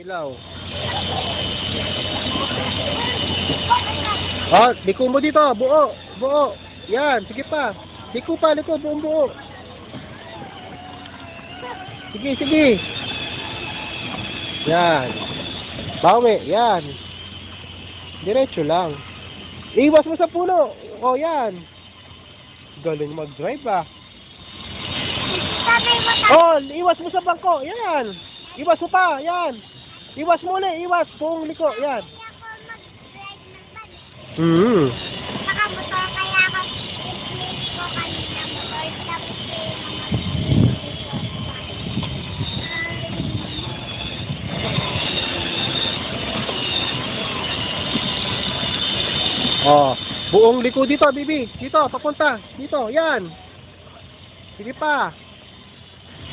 Ilaw. Oh, liko mo dito. Buo. Buo. Yan. Sige pa. Liko pa. Liko. Buong buo. Sige. Sige. Yan. Bawi. Yan. Diretso lang. Iwas mo sa puno. Oh, yan. Galing mag-drive ah. Oh, iwas mo sa bangko. Yan. Iwas mo pa. Yan. Iwas mo ulit. Iwas. Buong liko. Yan. Nakamotor kaya ako ko kanina motor tapos Oh, buong liko dito, bibi. Dito, papunta. Dito, yan. Sige pa.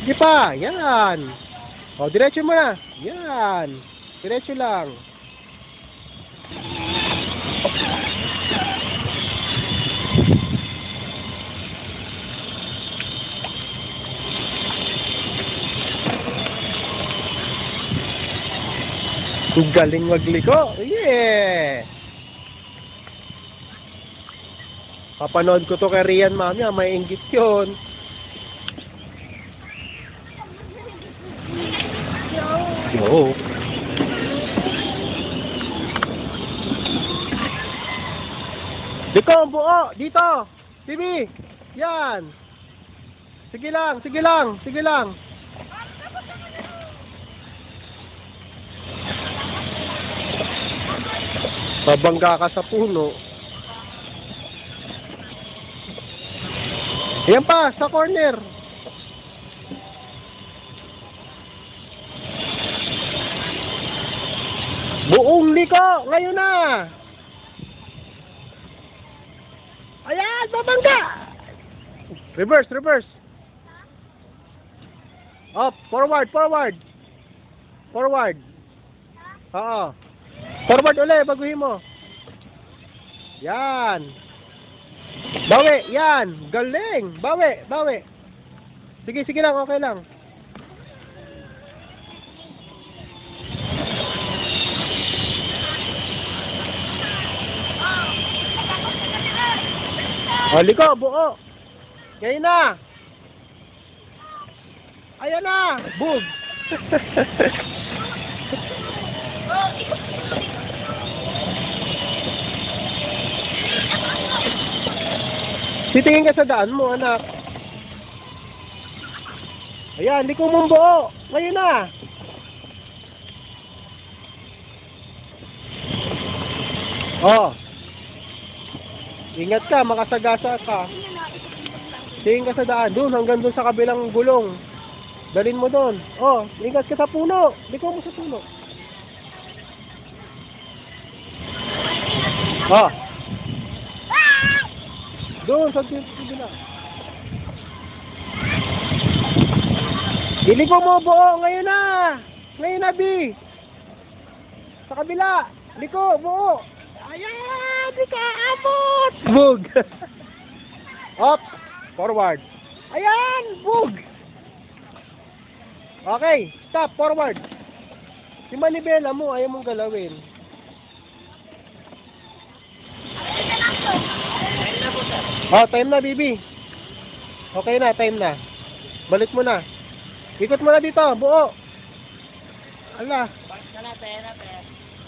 Sige pa, yan. Oh, diretso mo na. Yan. Diretso lang. Galing magliko. Yeah. Papanood ko to kay Rian mamaya, may inggit yun. Yo. Liko, buo, dito. Bibi. Yan. Sige lang, sige lang, sige lang. Babangga ka sa puno. Ayan pa, sa corner. Buong liko, ngayon na. Ayan, babangga. Reverse, reverse. Up, forward, forward. Forward. Oo. Forward ulit, baguhin mo. Yan. Bawi, yan. Galing. Bawi, bawi. Sige, sige lang, okay lang. O, liko, buo. Ngayon na. Ayan na. Bug. Titingin ka sa daan mo, anak. Ayan, liko mong buo. Ngayon na. Oh. Ingat ka, makasagasa ka. Tingin ka sa daan. Doon, hanggang doon sa kabilang gulong. Dalin mo doon. Oh, ingat ka sa puno. Liko mo sa puno. Oh. Doon, sa kabila. Iliko mo buo. Ngayon na. Ngayon na, B. Sa kabila. Liko, buo. Ayan, di ka abot. Bug. Up. Forward. Ayan, bug. Okay, stop. Forward. Si manibela mo, ayaw mong galawin. Oh, time na, bibi. Okay na, time na. Balik mo na. Ikot mo na dito, buo. Ala.